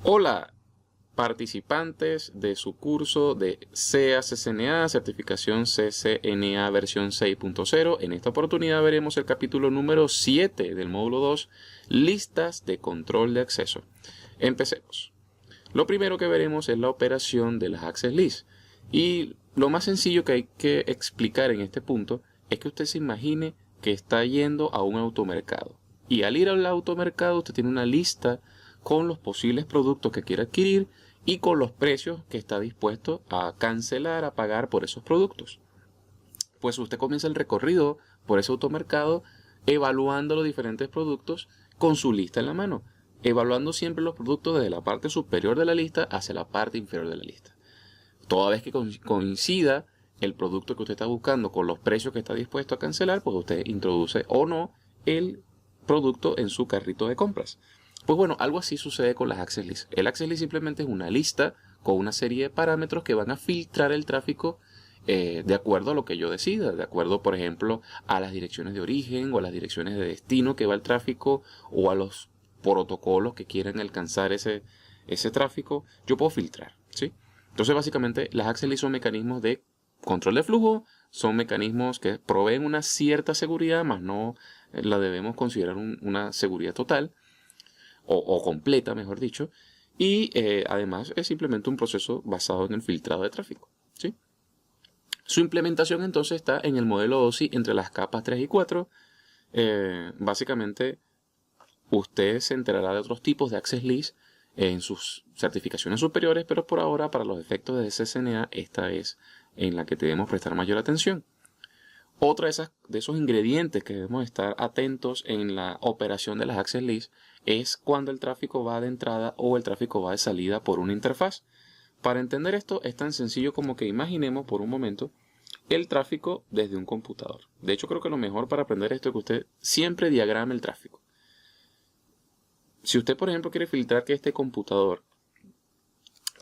Hola, participantes de su curso de CA/CCNA, certificación CCNA versión 6.0. En esta oportunidad veremos el capítulo número 7 del módulo 2, listas de control de acceso. Empecemos. Lo primero que veremos es la operación de las access lists. Y lo más sencillo que hay que explicar en este punto es que usted se imagine que está yendo a un automercado. Y al ir al automercado usted tiene una lista con los posibles productos que quiere adquirir y con los precios que está dispuesto a cancelar, a pagar por esos productos. Pues usted comienza el recorrido por ese automercado evaluando los diferentes productos con su lista en la mano, evaluando siempre los productos desde la parte superior de la lista hacia la parte inferior de la lista. Toda vez que coincida el producto que usted está buscando con los precios que está dispuesto a cancelar, pues usted introduce o no el producto en su carrito de compras. Pues bueno, algo así sucede con las access lists. El access list simplemente es una lista con una serie de parámetros que van a filtrar el tráfico de acuerdo a lo que yo decida, de acuerdo, por ejemplo, a las direcciones de origen o a las direcciones de destino que va el tráfico o a los protocolos que quieran alcanzar ese tráfico. Yo puedo filtrar, ¿sí? Entonces, básicamente, las access lists son mecanismos de control de flujo, son mecanismos que proveen una cierta seguridad, más no la debemos considerar una seguridad total. O completa, mejor dicho, y además es simplemente un proceso basado en el filtrado de tráfico, ¿sí? Su implementación entonces está en el modelo OSI entre las capas 3 y 4. Básicamente usted se enterará de otros tipos de access lists en sus certificaciones superiores, pero por ahora, para los efectos de CCNA, esta es en la que debemos prestar mayor atención. Otra de esos ingredientes que debemos estar atentos en la operación de las access lists es cuando el tráfico va de entrada o el tráfico va de salida por una interfaz. Para entender esto es tan sencillo como que imaginemos por un momento el tráfico desde un computador. De hecho, creo que lo mejor para aprender esto es que usted siempre diagrame el tráfico. Si usted, por ejemplo, quiere filtrar que este computador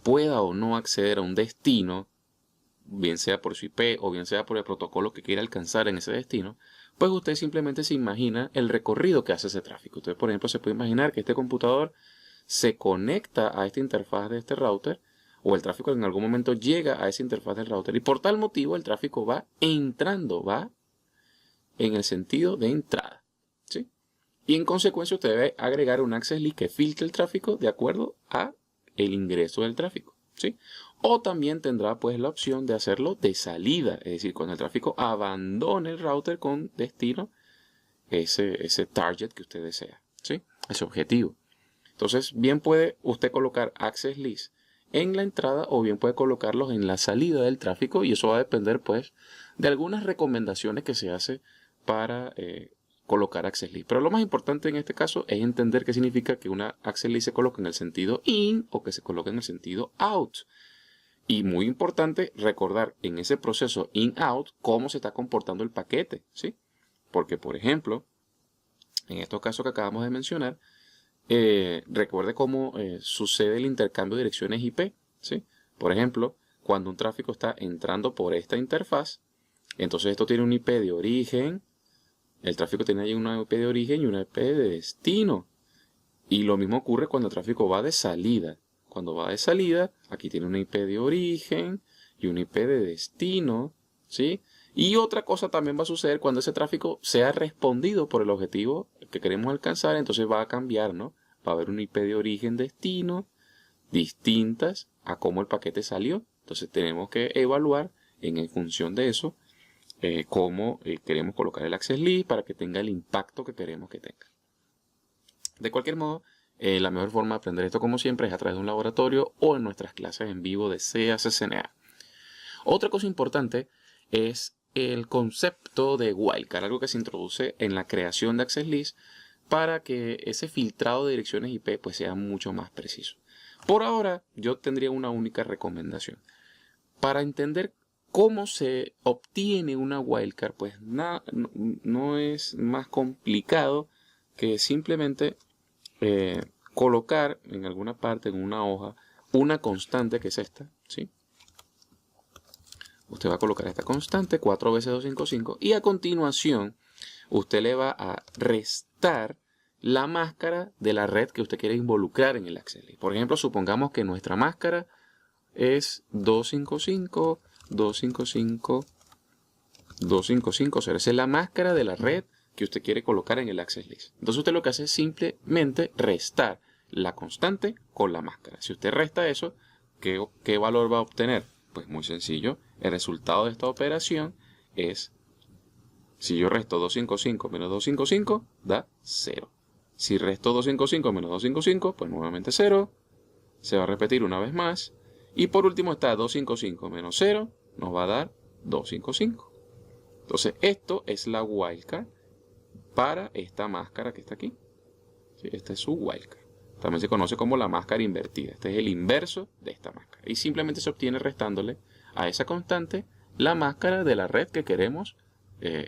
pueda o no acceder a un destino, bien sea por su IP o bien sea por el protocolo que quiera alcanzar en ese destino, pues usted simplemente se imagina el recorrido que hace ese tráfico. Entonces, por ejemplo, se puede imaginar que este computador se conecta a esta interfaz de este router, o el tráfico en algún momento llega a esa interfaz del router, y por tal motivo el tráfico va entrando, va en el sentido de entrada, ¿sí? Y en consecuencia usted debe agregar un access list que filtre el tráfico de acuerdo a el ingreso del tráfico, ¿sí? O también tendrá pues la opción de hacerlo de salida, es decir, cuando el tráfico abandone el router con destino ese target que usted desea, ¿sí? Ese objetivo. Entonces, bien puede usted colocar access list en la entrada o bien puede colocarlos en la salida del tráfico, y eso va a depender pues de algunas recomendaciones que se hace para colocar access list. Pero lo más importante en este caso es entender qué significa que una access list se coloca en el sentido in o que se coloca en el sentido out. Y muy importante recordar en ese proceso in-out cómo se está comportando el paquete, ¿sí? Porque, por ejemplo, en estos casos que acabamos de mencionar, recuerde cómo sucede el intercambio de direcciones IP, ¿sí? Por ejemplo, cuando un tráfico está entrando por esta interfaz, entonces esto tiene un IP de origen, el tráfico tiene ahí una IP de origen y una IP de destino. Y lo mismo ocurre cuando el tráfico va de salida. Cuando va de salida, aquí tiene una IP de origen y una IP de destino, ¿sí? Y otra cosa también va a suceder cuando ese tráfico sea respondido por el objetivo que queremos alcanzar, entonces va a cambiar, ¿no? Va a haber una IP de origen, destino, distintas a cómo el paquete salió. Entonces tenemos que evaluar en función de eso cómo queremos colocar el access list para que tenga el impacto que queremos que tenga. De cualquier modo, la mejor forma de aprender esto, como siempre, es a través de un laboratorio o en nuestras clases en vivo de CA/CCNA. Otra cosa importante es el concepto de wildcard, algo que se introduce en la creación de access list para que ese filtrado de direcciones IP pues sea mucho más preciso. Por ahora, yo tendría una única recomendación. Para entender cómo se obtiene una wildcard, pues no es más complicado que simplemente colocar en alguna parte, en una hoja, una constante que es esta, ¿sí? Usted va a colocar esta constante, 4 veces 255, y a continuación usted le va a restar la máscara de la red que usted quiere involucrar en el access list. Por ejemplo, supongamos que nuestra máscara es 255.255.255.0. Esa es la máscara de la red que usted quiere colocar en el access list. Entonces usted lo que hace es simplemente restar la constante con la máscara. Si usted resta eso, ¿qué valor va a obtener? Pues muy sencillo. El resultado de esta operación es, si yo resto 255 menos 255, da 0. Si resto 255 menos 255, pues nuevamente 0. Se va a repetir una vez más. Y por último está 255 menos 0, nos va a dar 255. Entonces esto es la wildcard para esta máscara que está aquí. ¿Sí? Esta es su wildcard. También se conoce como la máscara invertida. Este es el inverso de esta máscara. Y simplemente se obtiene restándole a esa constante la máscara de la red que queremos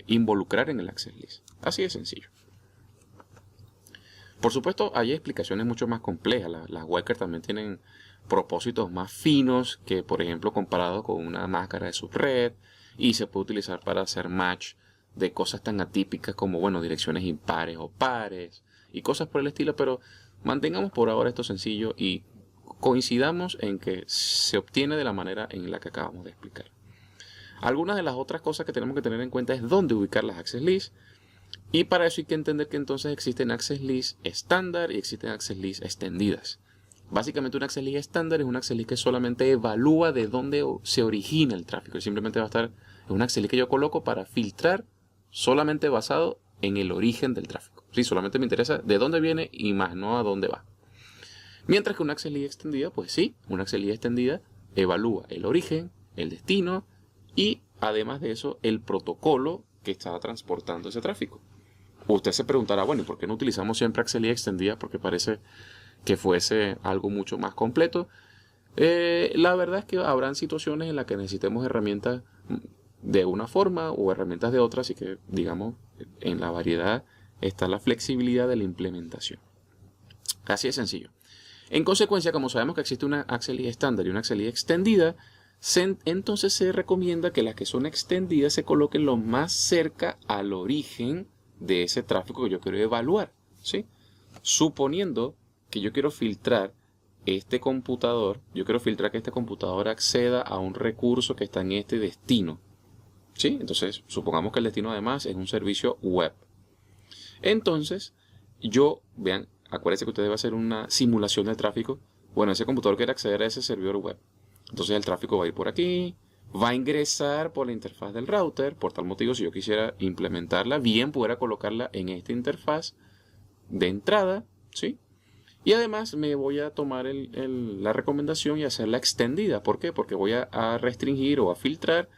involucrar en el access list. Así de sencillo. Por supuesto, hay explicaciones mucho más complejas. Las wildcards también tienen propósitos más finos que, por ejemplo, comparado con una máscara de subred, y se puede utilizar para hacer match de cosas tan atípicas como, bueno, direcciones impares o pares y cosas por el estilo, pero mantengamos por ahora esto sencillo y coincidamos en que se obtiene de la manera en la que acabamos de explicar. Algunas de las otras cosas que tenemos que tener en cuenta es dónde ubicar las access lists, y para eso hay que entender que entonces existen access lists estándar y existen access lists extendidas. Básicamente un access list estándar es un access list que solamente evalúa de dónde se origina el tráfico. Y simplemente va a estar en un access list que yo coloco para filtrar solamente basado en el origen del tráfico. Sí, solamente me interesa de dónde viene y más no a dónde va. Mientras que una access list extendida, pues sí, una access list extendida evalúa el origen, el destino y además de eso el protocolo que está transportando ese tráfico. Usted se preguntará, bueno, ¿y por qué no utilizamos siempre access list extendida? Porque parece que fuese algo mucho más completo. La verdad es que habrán situaciones en las que necesitemos herramientas de una forma o herramientas de otra, así que digamos en la variedad está la flexibilidad de la implementación. Así de sencillo. En consecuencia, como sabemos que existe una access list estándar y una access list extendida, entonces se recomienda que las que son extendidas se coloquen lo más cerca al origen de ese tráfico que yo quiero evaluar, ¿sí? Suponiendo que yo quiero filtrar este computador, yo quiero filtrar que este computador acceda a un recurso que está en este destino, ¿sí? Entonces, supongamos que el destino además es un servicio web. Entonces, vean, acuérdense que usted debe hacer una simulación del tráfico. Bueno, ese computador quiere acceder a ese servidor web. Entonces el tráfico va a ir por aquí, va a ingresar por la interfaz del router. Por tal motivo, si yo quisiera implementarla, bien pudiera colocarla en esta interfaz de entrada, ¿sí? Y además me voy a tomar la recomendación y hacerla extendida. ¿Por qué? Porque voy a restringir o a filtrar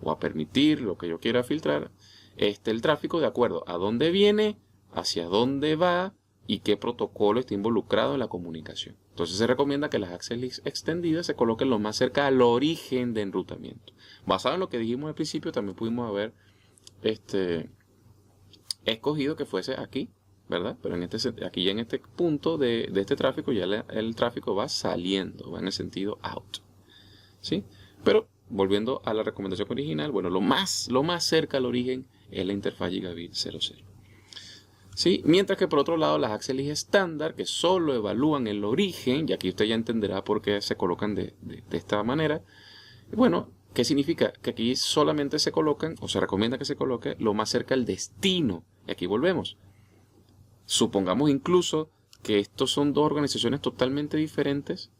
o a permitir lo que yo quiera filtrar el tráfico de acuerdo a dónde viene, hacia dónde va y qué protocolo está involucrado en la comunicación. Entonces se recomienda que las access lists extendidas se coloquen lo más cerca al origen de enrutamiento. Basado en lo que dijimos al principio, también pudimos haber escogido que fuese aquí, ¿verdad? Pero aquí en este punto de este tráfico ya el tráfico va saliendo, va en el sentido out, ¿sí? Pero volviendo a la recomendación original, bueno, lo más cerca al origen es la interfaz Gigabit 00. ¿Sí? Mientras que por otro lado las access lists estándar que solo evalúan el origen, y aquí usted ya entenderá por qué se colocan de esta manera. Bueno, ¿qué significa? Que aquí solamente se colocan, o se recomienda que se coloque lo más cerca al destino. Y aquí volvemos. Supongamos incluso que estos son dos organizaciones totalmente diferentes,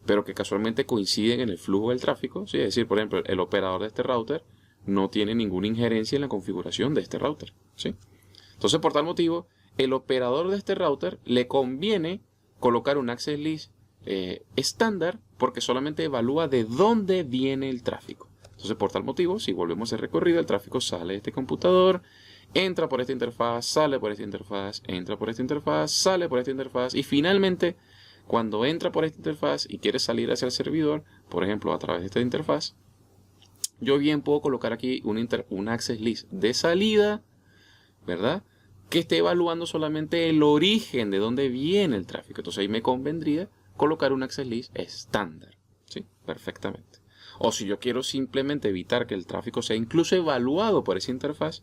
pero que casualmente coinciden en el flujo del tráfico. ¿Sí? Es decir, por ejemplo, el operador de este router no tiene ninguna injerencia en la configuración de este router, ¿sí? Entonces, por tal motivo, el operador de este router le conviene colocar un access list estándar porque solamente evalúa de dónde viene el tráfico. Entonces, por tal motivo, si volvemos el recorrido, el tráfico sale de este computador, entra por esta interfaz, sale por esta interfaz, entra por esta interfaz, sale por esta interfaz y finalmente, cuando entra por esta interfaz y quiere salir hacia el servidor, por ejemplo, a través de esta interfaz, yo bien puedo colocar aquí una access list de salida, ¿verdad? Que esté evaluando solamente el origen de dónde viene el tráfico. Entonces ahí me convendría colocar un access list estándar, ¿sí? Perfectamente. O si yo quiero simplemente evitar que el tráfico sea incluso evaluado por esa interfaz,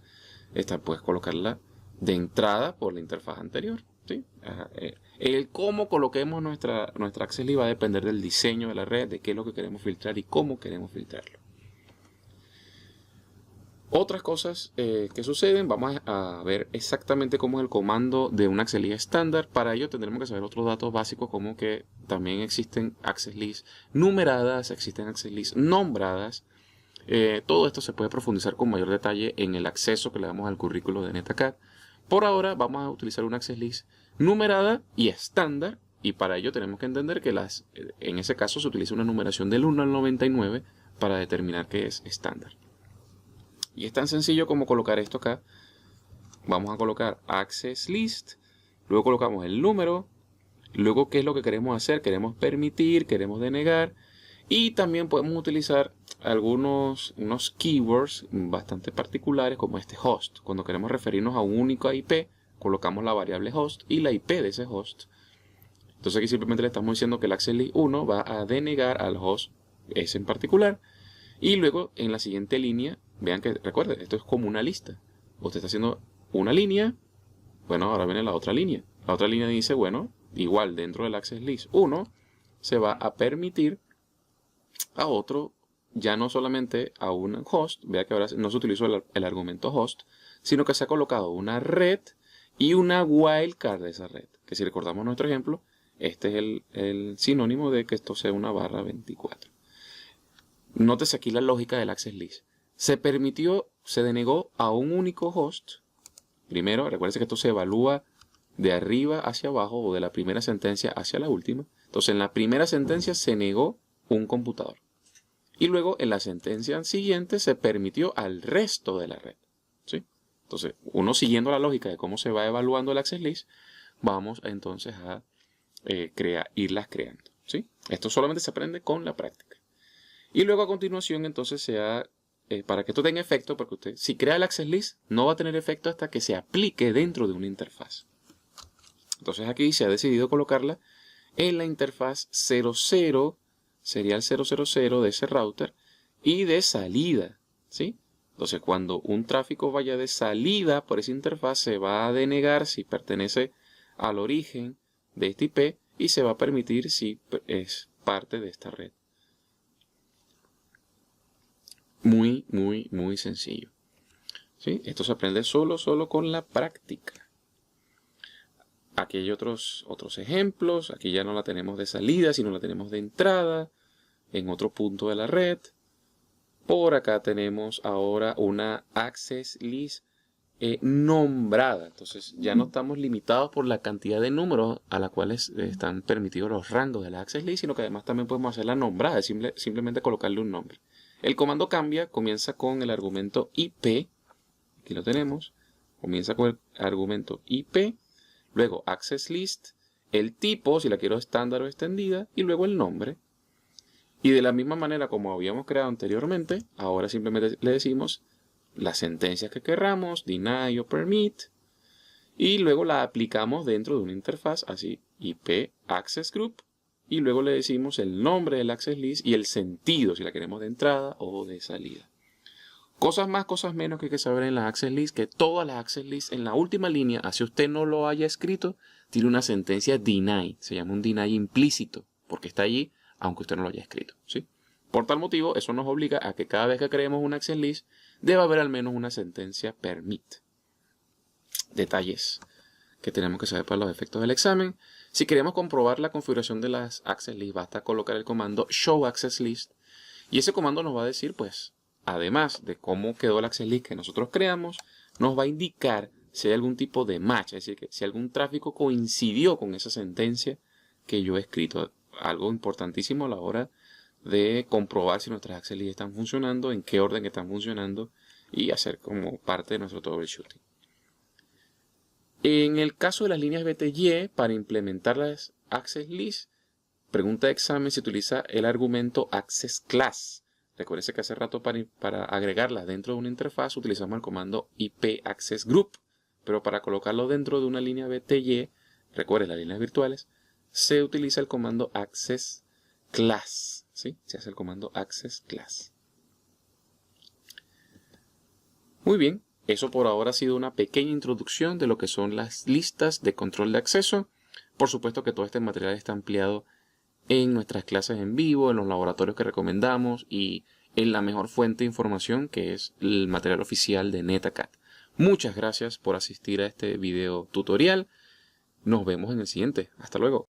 esta puedes colocarla de entrada por la interfaz anterior, ¿sí? El cómo coloquemos nuestra access list va a depender del diseño de la red, de qué es lo que queremos filtrar y cómo queremos filtrarlo. Otras cosas que suceden, vamos a ver exactamente cómo es el comando de un access list estándar. Para ello tendremos que saber otros datos básicos, como que también existen access lists numeradas, existen access lists nombradas. Todo esto se puede profundizar con mayor detalle en el acceso que le damos al currículo de NetAcad. Por ahora vamos a utilizar una access list numerada y estándar, y para ello tenemos que entender que en ese caso se utiliza una numeración del 1 al 99 para determinar qué es estándar. Y es tan sencillo como colocar esto acá. Vamos a colocar access list, luego colocamos el número, luego qué es lo que queremos hacer, queremos permitir, queremos denegar, y también podemos utilizar unos keywords bastante particulares como este host. Cuando queremos referirnos a un único IP, colocamos la variable host y la IP de ese host. Entonces aquí simplemente le estamos diciendo que el access list 1 va a denegar al host ese en particular. Y luego en la siguiente línea, vean que recuerden, esto es como una lista. Usted está haciendo una línea, bueno, ahora viene la otra línea. La otra línea dice, bueno, igual dentro del access list 1 se va a permitir a otro, ya no solamente a un host, vea que ahora no se utilizó el argumento host, sino que se ha colocado una red y una wildcard de esa red. Que si recordamos nuestro ejemplo, este es el sinónimo de que esto sea una barra 24. Nótese aquí la lógica del access list. Se denegó a un único host. Primero, recuérdense que esto se evalúa de arriba hacia abajo o de la primera sentencia hacia la última. Entonces, en la primera sentencia se negó un computador. Y luego, en la sentencia siguiente, se permitió al resto de la red. ¿Sí? Entonces, uno siguiendo la lógica de cómo se va evaluando el access list, vamos entonces a irlas creando. ¿Sí? Esto solamente se aprende con la práctica. Y luego a continuación entonces para que esto tenga efecto, porque usted si crea el access list no va a tener efecto hasta que se aplique dentro de una interfaz. Entonces aquí se ha decidido colocarla en la interfaz 00, serial 000 de ese router y de salida, ¿sí? Entonces cuando un tráfico vaya de salida por esa interfaz se va a denegar si pertenece al origen de este IP y se va a permitir si es parte de esta red. Muy, muy, muy sencillo. ¿Sí? Esto se aprende solo con la práctica. Aquí hay otros ejemplos. Aquí ya no la tenemos de salida, sino la tenemos de entrada en otro punto de la red. Por acá tenemos ahora una access list nombrada. Entonces ya no estamos limitados por la cantidad de números a la cuales están permitidos los rangos de la access list, sino que además también podemos hacerla nombrada, simplemente colocarle un nombre. El comando cambia, comienza con el argumento IP, aquí lo tenemos, comienza con el argumento IP, luego access list, el tipo, si la quiero estándar o extendida, y luego el nombre. Y de la misma manera como habíamos creado anteriormente, ahora simplemente le decimos las sentencias que querramos, deny o permit, y luego la aplicamos dentro de una interfaz, así, IP access group, y luego le decimos el nombre del access list y el sentido, si la queremos de entrada o de salida. Cosas más, cosas menos que hay que saber en las access list, que todas las access list en la última línea, así usted no lo haya escrito, tiene una sentencia deny, se llama un deny implícito, porque está allí aunque usted no lo haya escrito, ¿sí? Por tal motivo, eso nos obliga a que cada vez que creemos una access list, debe haber al menos una sentencia permit. Detalles que tenemos que saber para los efectos del examen. Si queremos comprobar la configuración de las access list, basta colocar el comando show access list. Y ese comando nos va a decir, pues, además de cómo quedó el access list que nosotros creamos, nos va a indicar si hay algún tipo de match, es decir, que si algún tráfico coincidió con esa sentencia que yo he escrito. Algo importantísimo a la hora de comprobar si nuestras access list están funcionando, en qué orden están funcionando y hacer como parte de nuestro troubleshooting. En el caso de las líneas BTY, para implementar las access list, pregunta de examen se utiliza el argumento access class. Recuerde que hace rato para agregarlas dentro de una interfaz utilizamos el comando IP access group, pero para colocarlo dentro de una línea BTY, recuerde las líneas virtuales, se utiliza el comando access class. ¿Sí? Se hace el comando access class. Muy bien. Eso por ahora ha sido una pequeña introducción de lo que son las listas de control de acceso. Por supuesto que todo este material está ampliado en nuestras clases en vivo, en los laboratorios que recomendamos y en la mejor fuente de información que es el material oficial de NetAcad. Muchas gracias por asistir a este video tutorial. Nos vemos en el siguiente. Hasta luego.